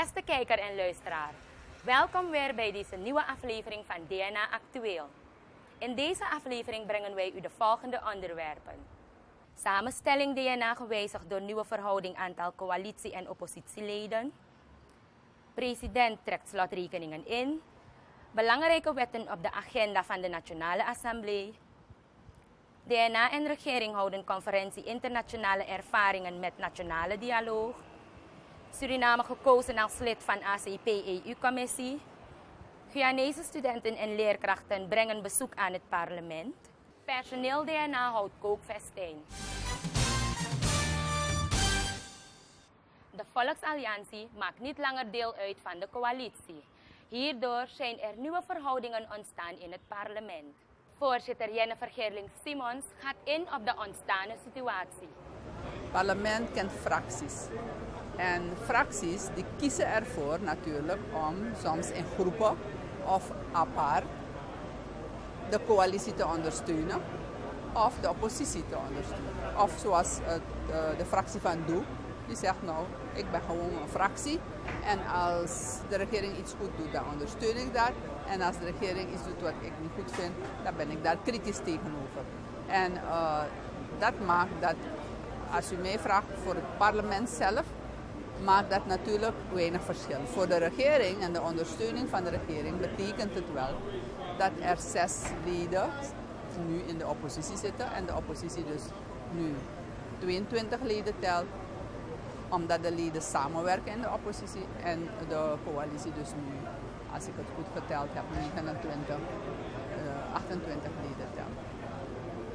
Beste kijker en luisteraar, welkom weer bij deze nieuwe aflevering van DNA Actueel. In deze aflevering brengen wij u de volgende onderwerpen. Samenstelling DNA gewijzigd door nieuwe verhouding aantal coalitie- en oppositieleden. President trekt slotrekeningen in. Belangrijke wetten op de agenda van de Nationale Assemblée. DNA en regering houden conferentie internationale ervaringen met nationale dialoog. Suriname gekozen als lid van ACP-EU-commissie. Guyanese studenten en leerkrachten brengen bezoek aan het parlement. Personeel DNA houdt kookfestijn. De Volksalliantie maakt niet langer deel uit van de coalitie. Hierdoor zijn er nieuwe verhoudingen ontstaan in het parlement. Voorzitter Jennifer Gerling-Simons gaat in op de ontstane situatie. Het parlement kent fracties. En fracties die kiezen ervoor natuurlijk om soms in groepen of apart de coalitie te ondersteunen of de oppositie te ondersteunen. Of zoals de fractie van Doe, die zegt nou, ik ben gewoon een fractie en als de regering iets goed doet, dan ondersteun ik dat. En als de regering iets doet wat ik niet goed vind, dan ben ik daar kritisch tegenover. En dat maakt dat, als u mij vraagt voor het parlement zelf, maakt dat natuurlijk weinig verschil. Voor de regering en de ondersteuning van de regering betekent het wel dat er 6 leden nu in de oppositie zitten en de oppositie dus nu 22 leden telt, omdat de leden samenwerken in de oppositie en de coalitie dus nu, als ik het goed geteld heb, 28 leden telt.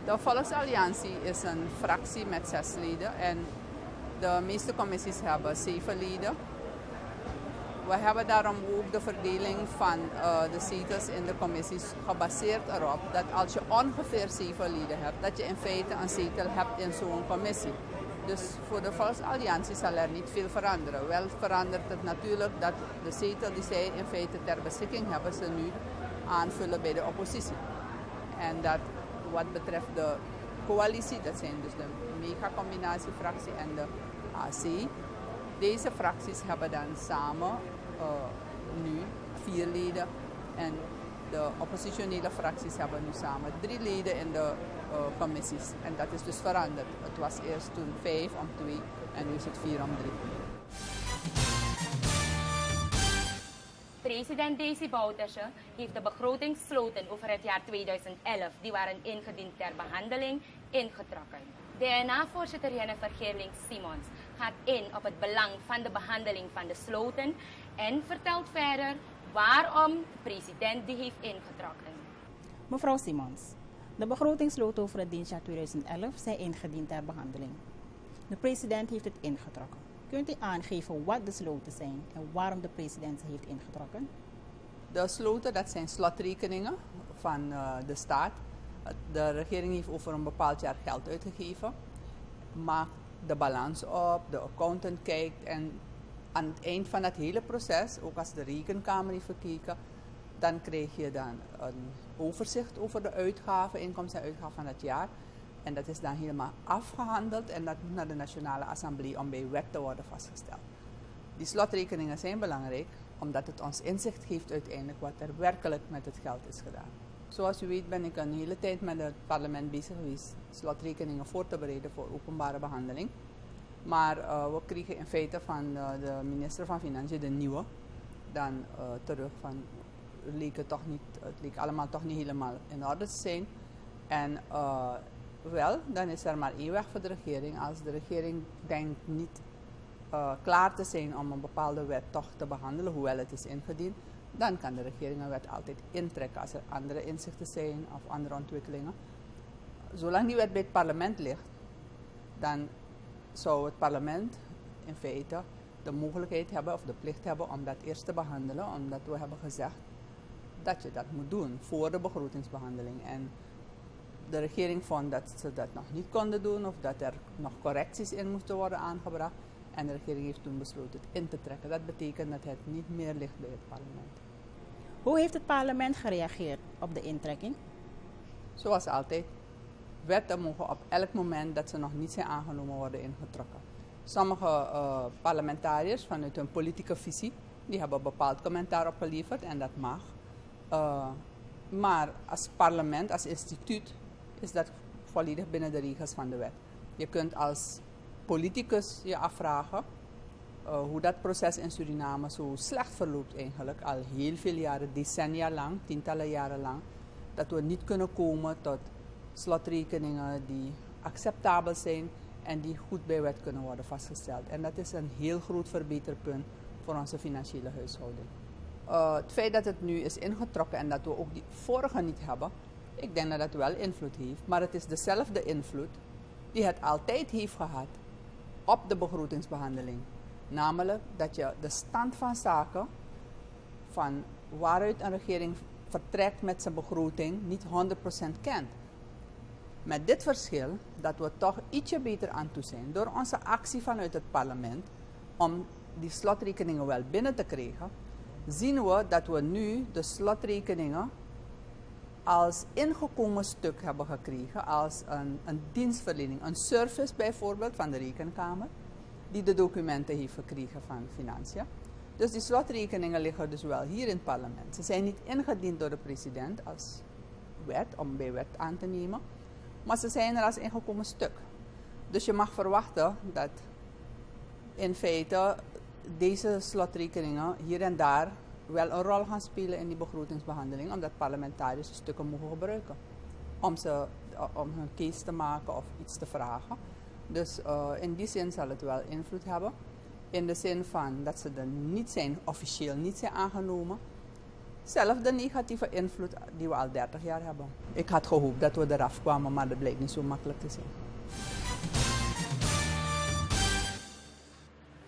De Volksalliantie is een fractie met 6 leden en de meeste commissies hebben 7 leden. We hebben daarom ook de verdeling van de zetels in de commissies gebaseerd erop dat als je ongeveer 7 leden hebt, dat je in feite een zetel hebt in zo'n commissie. Dus voor de Volksalliantie zal er niet veel veranderen. Wel verandert het natuurlijk dat de zetel die zij in feite ter beschikking hebben, ze nu aanvullen bij de oppositie. En dat wat betreft de coalitie, dat zijn dus de megacombinatiefractie en de AC. Deze fracties hebben dan samen nu 4 leden en de oppositionele fracties hebben nu samen 3 leden in de commissies. En dat is dus veranderd. Het was eerst toen 5 om 2 en nu is het 4 om 3. President Desi Bouterse heeft de begrotingssloten over het jaar 2011, die waren ingediend ter behandeling, ingetrokken. DNA-voorzitter Jennifer Gerling-Simons gaat in op het belang van de behandeling van de sloten en vertelt verder waarom de president die heeft ingetrokken. Mevrouw Simons, de begrotingssloten over het dienstjaar 2011 zijn ingediend ter behandeling. De president heeft het ingetrokken. Kunt u aangeven wat de sloten zijn en waarom de president ze heeft ingetrokken? De sloten, dat zijn slotrekeningen van de staat. De regering heeft over een bepaald jaar geld uitgegeven, maakt de balans op, de accountant kijkt en aan het eind van het hele proces, ook als de rekenkamer heeft gekeken, dan krijg je dan een overzicht over de uitgaven, inkomsten en uitgaven van het jaar. En dat is dan helemaal afgehandeld en dat moet naar de Nationale Assemblée om bij wet te worden vastgesteld. Die slotrekeningen zijn belangrijk omdat het ons inzicht geeft uiteindelijk wat er werkelijk met het geld is gedaan. Zoals u weet ben ik een hele tijd met het parlement bezig geweest slotrekeningen voor te bereiden voor openbare behandeling. Maar we kregen in feite van de minister van Financiën, de nieuwe, dan terug van het leek allemaal toch niet helemaal in orde te zijn. En wel, dan is er maar één weg voor de regering. Als de regering denkt niet klaar te zijn om een bepaalde wet toch te behandelen, hoewel het is ingediend, dan kan de regering een wet altijd intrekken als er andere inzichten zijn of andere ontwikkelingen. Zolang die wet bij het parlement ligt, dan zou het parlement in feite de mogelijkheid hebben of de plicht hebben om dat eerst te behandelen, omdat we hebben gezegd dat je dat moet doen voor de begrotingsbehandeling. En de regering vond dat ze dat nog niet konden doen of dat er nog correcties in moesten worden aangebracht. En de regering heeft toen besloten het in te trekken. Dat betekent dat het niet meer ligt bij het parlement. Hoe heeft het parlement gereageerd op de intrekking? Zoals altijd. Wetten mogen op elk moment dat ze nog niet zijn aangenomen worden ingetrokken. Sommige parlementariërs vanuit hun politieke visie, die hebben een bepaald commentaar opgeleverd en dat mag. Maar als parlement, als instituut, is dat volledig binnen de regels van de wet. Je kunt als politicus je afvragen hoe dat proces in Suriname zo slecht verloopt eigenlijk. Al heel veel jaren, decennia lang, tientallen jaren lang. Dat we niet kunnen komen tot slotrekeningen die acceptabel zijn en die goed bij wet kunnen worden vastgesteld. En dat is een heel groot verbeterpunt voor onze financiële huishouding. Het feit dat het nu is ingetrokken en dat we ook die vorige niet hebben, ik denk dat dat wel invloed heeft. Maar het is dezelfde invloed die het altijd heeft gehad op de begrotingsbehandeling. Namelijk dat je de stand van zaken van waaruit een regering vertrekt met zijn begroting niet 100% kent. Met dit verschil dat we toch ietsje beter aan toe zijn door onze actie vanuit het parlement om die slotrekeningen wel binnen te krijgen, zien we dat we nu de slotrekeningen als ingekomen stuk hebben gekregen, als een dienstverlening, een service bijvoorbeeld van de Rekenkamer, die de documenten heeft gekregen van Financiën. Dus die slotrekeningen liggen dus wel hier in het parlement. Ze zijn niet ingediend door de president als wet, om bij wet aan te nemen, maar ze zijn er als ingekomen stuk. Dus je mag verwachten dat in feite deze slotrekeningen hier en daar wel een rol gaan spelen in die begrotingsbehandeling, omdat parlementariërs stukken mogen gebruiken om hun case te maken of iets te vragen. Dus in die zin zal het wel invloed hebben. In de zin van dat ze er niet zijn, officieel niet zijn aangenomen. Zelfs de negatieve invloed die we al 30 jaar hebben. Ik had gehoopt dat we eraf kwamen, maar dat blijkt niet zo makkelijk te zijn.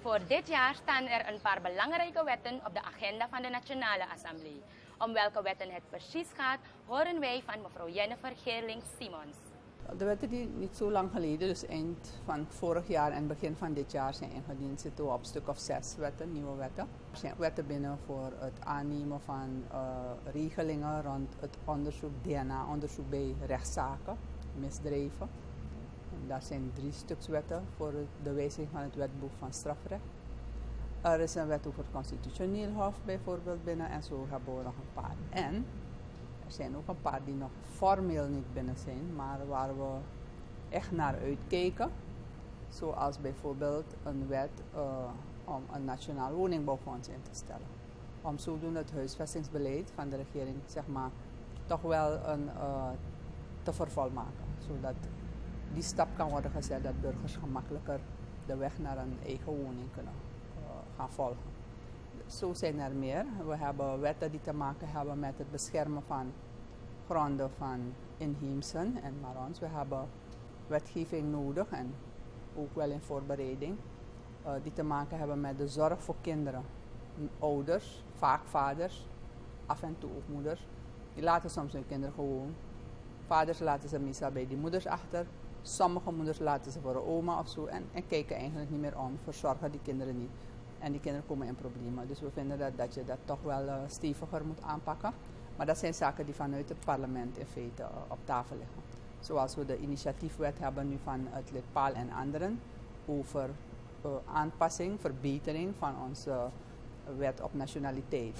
Voor dit jaar staan er een paar belangrijke wetten op de agenda van de Nationale Assemblée. Om welke wetten het precies gaat, horen wij van mevrouw Jennifer Geerling-Simons. De wetten die niet zo lang geleden, dus eind van vorig jaar en begin van dit jaar zijn ingediend, zitten we op een stuk of 6 wetten, nieuwe wetten. Er zijn wetten binnen voor het aannemen van regelingen rond het onderzoek, DNA-onderzoek bij rechtszaken, misdrijven. En daar zijn 3 stuks wetten voor de wijziging van het wetboek van strafrecht. Er is een wet over het constitutioneel hof bijvoorbeeld binnen en zo hebben we nog een paar. En er zijn ook een paar die nog formeel niet binnen zijn, maar waar we echt naar uitkijken. Zoals bijvoorbeeld een wet om een nationaal woningbouwfonds in te stellen. Om zodoende het huisvestingsbeleid van de regering zeg maar, toch wel te vervolmaken. Zodat die stap kan worden gezet dat burgers gemakkelijker de weg naar een eigen woning kunnen gaan volgen. Zo zijn er meer. We hebben wetten die te maken hebben met het beschermen van gronden van inheemsen en Marons. We hebben wetgeving nodig en ook wel in voorbereiding die te maken hebben met de zorg voor kinderen. Ouders, vaak vaders, af en toe ook moeders, die laten soms hun kinderen gewoon. Vaders laten ze meestal bij die moeders achter. Sommige moeders laten ze voor een oma of zo en kijken eigenlijk niet meer om, verzorgen die kinderen niet. En die kinderen komen in problemen. Dus we vinden dat je dat toch wel steviger moet aanpakken. Maar dat zijn zaken die vanuit het parlement in feite op tafel liggen. Zoals we de initiatiefwet hebben nu van het lid Paal en anderen over aanpassing, verbetering van onze wet op nationaliteit.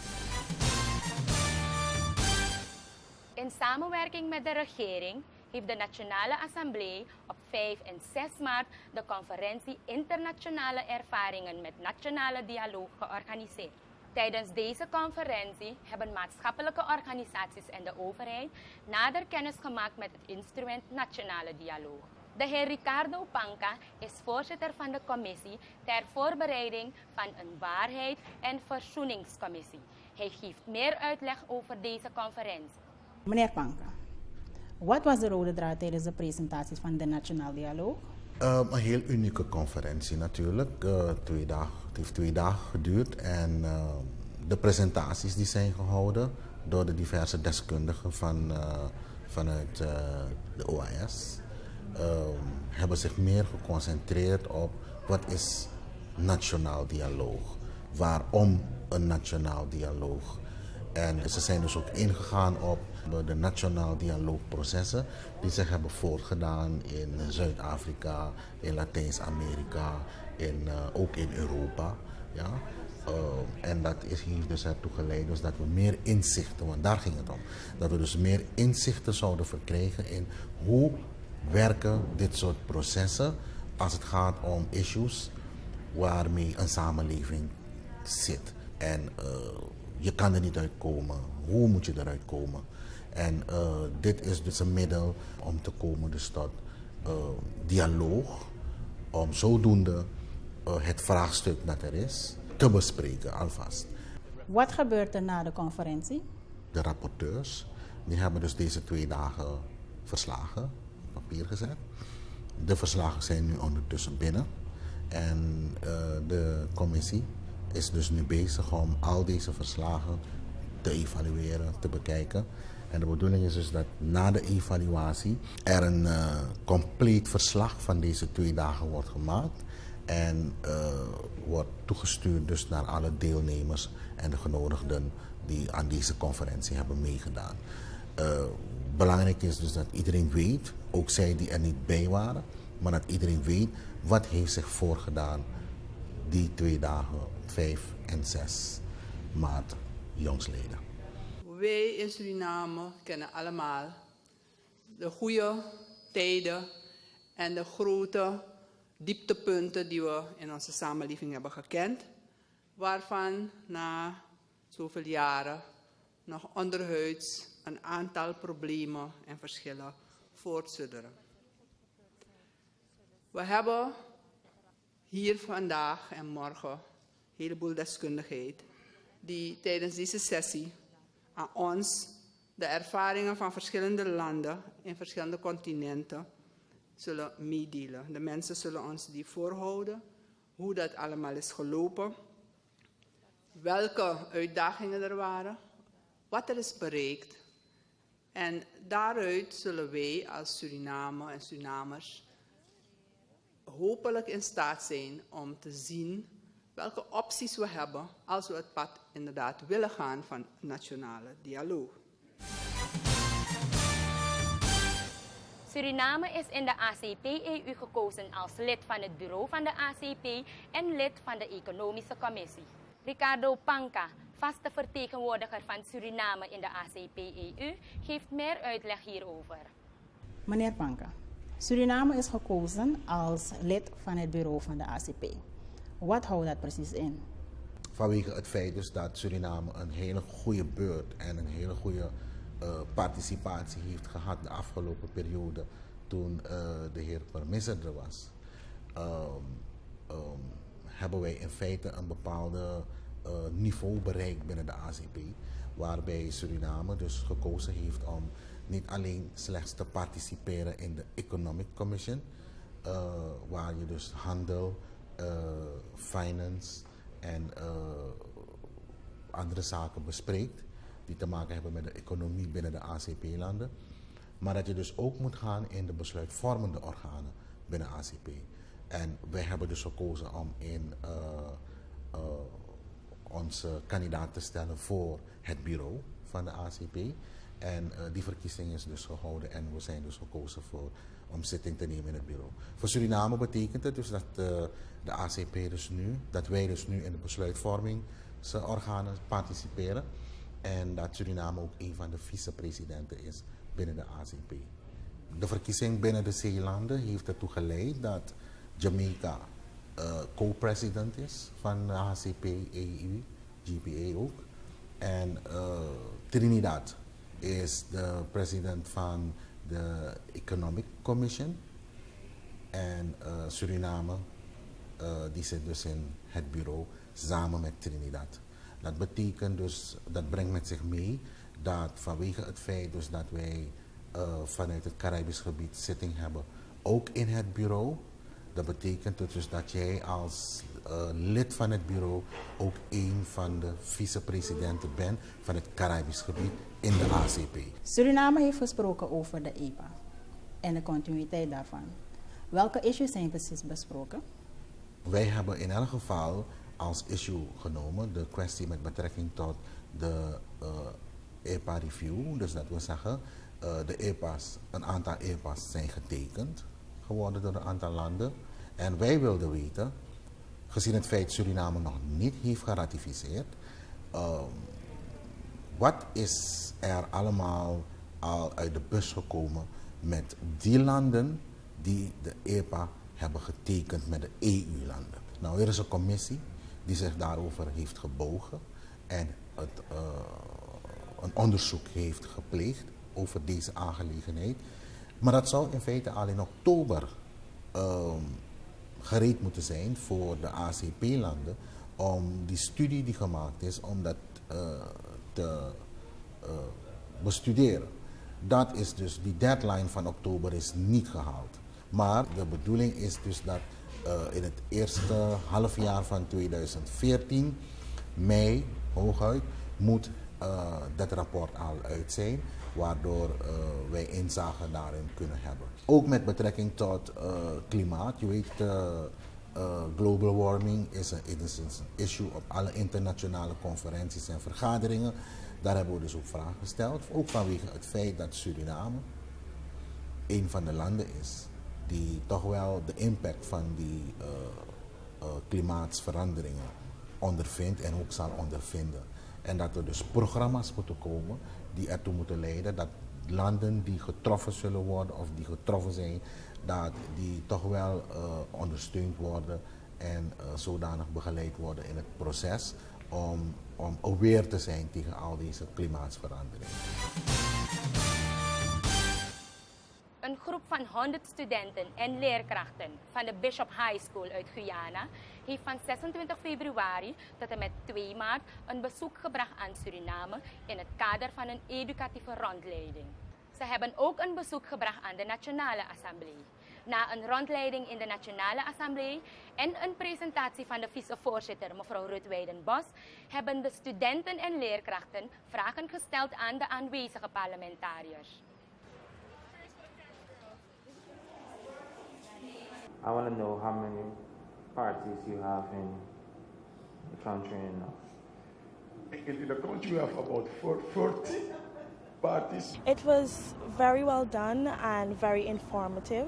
In samenwerking met de regering heeft de Nationale Assemblée op 5 en 6 maart de conferentie Internationale Ervaringen met Nationale Dialoog georganiseerd. Tijdens deze conferentie hebben maatschappelijke organisaties en de overheid nader kennis gemaakt met het instrument Nationale Dialoog. De heer Ricardo Panca is voorzitter van de commissie ter voorbereiding van een waarheid- en verzoeningscommissie. Hij geeft meer uitleg over deze conferentie. Meneer Panca, wat was de rode draad tijdens de presentaties van de Nationaal Dialoog? Een heel unieke conferentie natuurlijk. 2 dagen, het heeft 2 dagen geduurd en de presentaties die zijn gehouden door de diverse deskundigen vanuit de OAS hebben zich meer geconcentreerd op wat is nationaal dialoog, waarom een nationaal dialoog En ze zijn dus ook ingegaan op de nationaal dialoogprocessen die zich hebben voortgedaan in Zuid-Afrika, in Latijns-Amerika, ook in Europa. Ja. En dat heeft dus ertoe geleid dus dat we meer inzichten, want daar ging het om, dat we dus meer inzichten zouden verkrijgen in hoe werken dit soort processen als het gaat om issues waarmee een samenleving zit. En je kan er niet uitkomen. Hoe moet je eruit komen? En dit is dus een middel om te komen dus tot dialoog, om zodoende het vraagstuk dat er is te bespreken alvast. Wat gebeurt er na de conferentie? De rapporteurs die hebben dus deze 2 dagen verslagen op papier gezet. De verslagen zijn nu ondertussen binnen. En de commissie is dus nu bezig om al deze verslagen te evalueren, te bekijken. En de bedoeling is dus dat na de evaluatie er een compleet verslag van deze 2 dagen wordt gemaakt. En wordt toegestuurd dus naar alle deelnemers en de genodigden die aan deze conferentie hebben meegedaan. Belangrijk is dus dat iedereen weet, ook zij die er niet bij waren, maar dat iedereen weet wat heeft zich voorgedaan die 2 dagen, 5 en 6 maart jongsleden. Wij in Suriname kennen allemaal de goede tijden en de grote dieptepunten die we in onze samenleving hebben gekend, waarvan na zoveel jaren nog onderhuids een aantal problemen en verschillen voortsudderen. We hebben hier vandaag en morgen een heleboel deskundigheid die tijdens deze sessie aan ons de ervaringen van verschillende landen in verschillende continenten zullen meedelen. De mensen zullen ons die voorhouden, hoe dat allemaal is gelopen, welke uitdagingen er waren, wat er is bereikt. En daaruit zullen wij als Suriname en Surinamers hopelijk in staat zijn om te zien welke opties we hebben als we het pad inderdaad willen gaan van nationale dialoog. Suriname is in de ACP-EU gekozen als lid van het bureau van de ACP en lid van de Economische Commissie. Ricardo Panca, vaste vertegenwoordiger van Suriname in de ACP-EU, geeft meer uitleg hierover. Meneer Panca, Suriname is gekozen als lid van het bureau van de ACP. Wat houdt dat precies in? Vanwege het feit dus dat Suriname een hele goede beurt en een hele goede participatie heeft gehad de afgelopen periode toen de heer Permisser er was, hebben wij in feite een bepaalde niveau bereikt binnen de ACP, waarbij Suriname dus gekozen heeft om niet alleen slechts te participeren in de Economic Commission, waar je dus handel, finance en andere zaken bespreekt die te maken hebben met de economie binnen de ACP-landen. Maar dat je dus ook moet gaan in de besluitvormende organen binnen ACP. En wij hebben dus gekozen om in onze kandidaat te stellen voor het bureau van de ACP. En die verkiezing is dus gehouden en we zijn dus gekozen om zitting te nemen in het bureau. Voor Suriname betekent het dus dat de ACP dus nu, dat wij dus nu in de besluitvormingsorganen participeren. En dat Suriname ook een van de vicepresidenten is binnen de ACP. De verkiezing binnen de zeelanden heeft ertoe geleid dat Jamaica co-president is van de ACP, EU, GPA ook. En Trinidad is de president van de Economic Commission. En Suriname die zit dus in het bureau samen met Trinidad. Dat betekent dus, dat brengt met zich mee dat vanwege het feit dus dat wij vanuit het Caribisch gebied zitting hebben, ook in het bureau. Dat betekent dus dat jij als lid van het bureau ook een van de vicepresidenten bent van het Caribisch gebied in de ACP. Suriname heeft gesproken over de EPA en de continuïteit daarvan. Welke issues zijn precies besproken? Wij hebben in elk geval als issue genomen de kwestie met betrekking tot de EPA review. Dus dat wil zeggen, een aantal EPA's zijn getekend geworden door een aantal landen. En wij wilden weten, gezien het feit Suriname nog niet heeft geratificeerd, wat is er allemaal al uit de bus gekomen met die landen die de EPA hebben getekend met de EU-landen. Nou, er is een commissie die zich daarover heeft gebogen en een onderzoek heeft gepleegd over deze aangelegenheid. Maar dat zou in feite al in oktober gereed moeten zijn voor de ACP-landen om die studie die gemaakt is, om dat te bestuderen. Dat is dus, die deadline van oktober is niet gehaald. Maar de bedoeling is dus dat in het eerste halfjaar van 2014, mei hooguit, moet dat rapport al uit zijn, waardoor wij inzage daarin kunnen hebben. Ook met betrekking tot klimaat. Je weet, global warming is een issue op alle internationale conferenties en vergaderingen. Daar hebben we dus ook vragen gesteld. Ook vanwege het feit dat Suriname een van de landen is die toch wel de impact van die klimaatsveranderingen ondervindt en ook zal ondervinden. En dat er dus programma's moeten komen die ertoe moeten leiden dat landen die getroffen zullen worden of die getroffen zijn, dat die toch wel ondersteund worden en zodanig begeleid worden in het proces om aware te zijn tegen al deze klimaatsveranderingen. Een groep van 100 studenten en leerkrachten van de Bishop High School uit Guyana heeft van 26 februari tot en met 2 maart een bezoek gebracht aan Suriname in het kader van een educatieve rondleiding. Ze hebben ook een bezoek gebracht aan de Nationale Assemblée. Na een rondleiding in de Nationale Assemblée en een presentatie van de vicevoorzitter mevrouw Ruth Weidenbos hebben de studenten en leerkrachten vragen gesteld aan de aanwezige parlementariërs. I want to know how many parties you have in the country now. In the country, we have about 40 parties. It was very well done and very informative.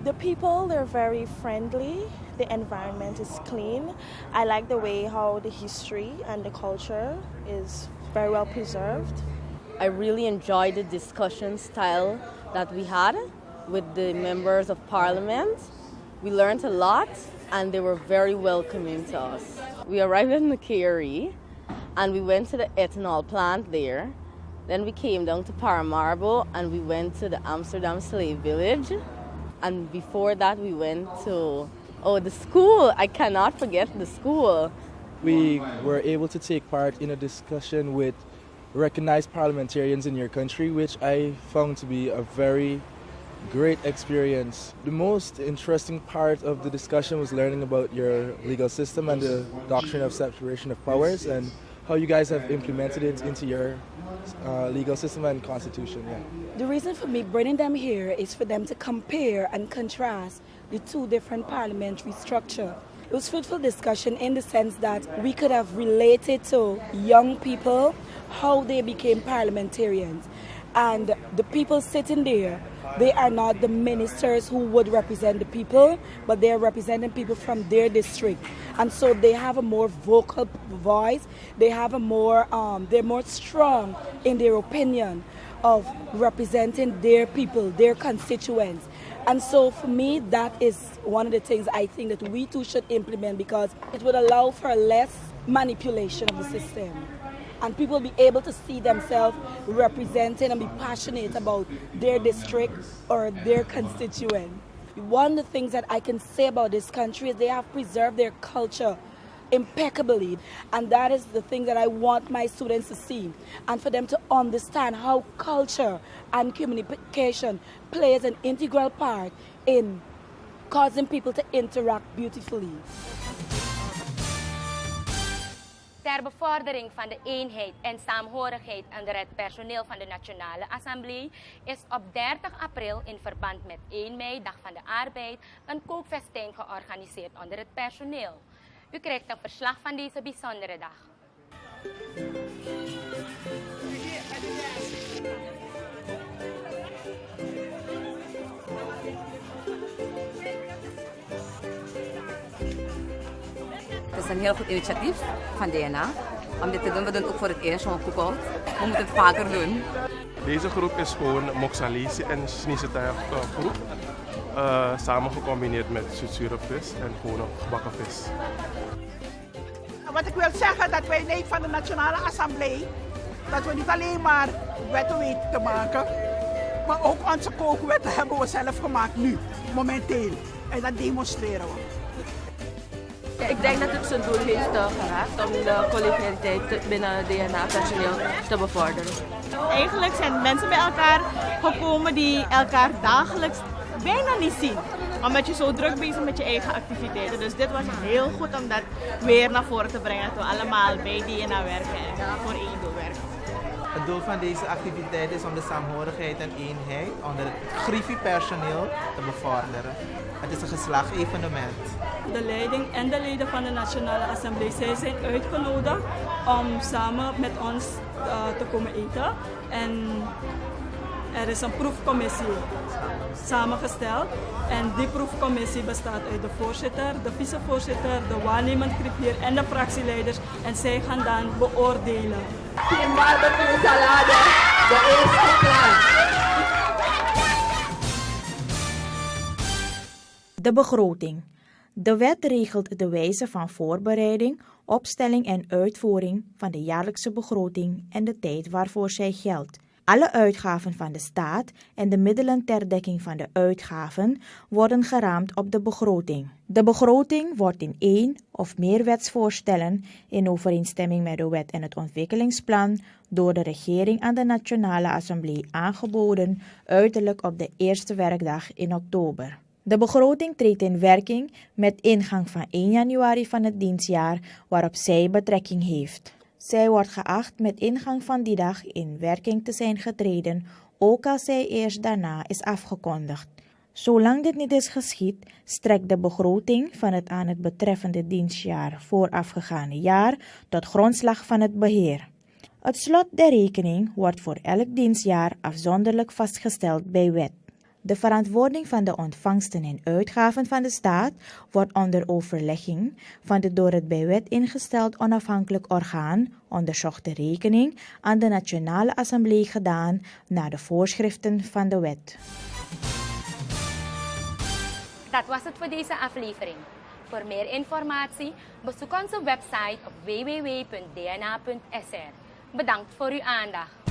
The people, they're very friendly. The environment is clean. I like the way how the history and the culture is very well preserved. I really enjoyed the discussion style that we had with the members of parliament. We learned a lot and they were very welcoming to us. We arrived in Makeri and we went to the ethanol plant there. Then we came down to Paramaribo and we went to the Amsterdam Slave Village. And before that we went to, the school. I cannot forget the school. We were able to take part in a discussion with recognized parliamentarians in your country, which I found to be a very great experience. The most interesting part of the discussion was learning about your legal system and the doctrine of separation of powers and how you guys have implemented it into your legal system and constitution. Yeah. The reason for me bringing them here is for them to compare and contrast the two different parliamentary structures. It was fruitful discussion in the sense that we could have related to young people how they became parliamentarians. And the people sitting there, they are not the ministers who would represent the people, but they are representing people from their district. And so they have a more vocal voice. They have a more, they're more strong in their opinion of representing their people, their constituents. And so for me, that is one of the things I think that we too should implement because it would allow for less manipulation of the system. And people will be able to see themselves represented and be passionate about their district or their constituent. One of the things that I can say about this country is they have preserved their culture impeccably. And that is the thing that I want my students to see. And for them to understand how culture and communication plays an integral part in causing people to interact beautifully. Ter bevordering van de eenheid en saamhorigheid onder het personeel van de Nationale Assemblée is op 30 april in verband met 1 mei, Dag van de Arbeid, een kookfestijn georganiseerd onder het personeel. U krijgt een verslag van deze bijzondere dag. is een heel goed initiatief van DNA. Om dit te doen, we doen het ook voor het eerst, gewoon koekoud. We moeten het vaker doen. Deze groep is gewoon Moxalese en Chinese groep. Samen gecombineerd met zoetzure vis en gewone gebakken vis. Wat ik wil zeggen, dat wij nee van de Nationale Assemblée, dat we niet alleen maar wetten weten te maken, maar ook onze kookwetten hebben we zelf gemaakt nu, momenteel. En dat demonstreren we. Ja, ik denk dat het zijn doel heeft geraakt om de collegialiteit binnen het DNA-personeel te bevorderen. Eigenlijk zijn mensen bij elkaar gekomen die elkaar dagelijks bijna niet zien. Omdat je zo druk bezig met je eigen activiteiten. Dus dit was heel goed om dat weer naar voren te brengen. Dat we allemaal bij DNA werken en voor één doel werken. Het doel van deze activiteit is om de saamhorigheid en eenheid onder het Griffie-personeel te bevorderen. Het is een geslaagd evenement. De leiding en de leden van de Nationale Assemblée zijn uitgenodigd om samen met ons te komen eten. En er is een proefcommissie samengesteld. En die proefcommissie bestaat uit de voorzitter, de vicevoorzitter, de waarnemend griffier en de fractieleiders. En zij gaan dan beoordelen. Team barbecue salade, de eerste klaar. De begroting. De wet regelt de wijze van voorbereiding, opstelling en uitvoering van de jaarlijkse begroting en de tijd waarvoor zij geldt. Alle uitgaven van de staat en de middelen ter dekking van de uitgaven worden geraamd op de begroting. De begroting wordt in 1 of meer wetsvoorstellen in overeenstemming met de wet en het ontwikkelingsplan door de regering aan de Nationale Assemblée aangeboden, uiterlijk op de eerste werkdag in oktober. De begroting treedt in werking met ingang van 1 januari van het dienstjaar waarop zij betrekking heeft. Zij wordt geacht met ingang van die dag in werking te zijn getreden, ook als zij eerst daarna is afgekondigd. Zolang dit niet is geschied, strekt de begroting van het aan het betreffende dienstjaar voorafgegane jaar tot grondslag van het beheer. Het slot der rekening wordt voor elk dienstjaar afzonderlijk vastgesteld bij wet. De verantwoording van de ontvangsten en uitgaven van de staat wordt onder overlegging van de door het bij wet ingesteld onafhankelijk orgaan onderzochte rekening aan de Nationale Assemblée gedaan naar de voorschriften van de wet. Dat was het voor deze aflevering. Voor meer informatie bezoek onze website op www.dna.sr. Bedankt voor uw aandacht.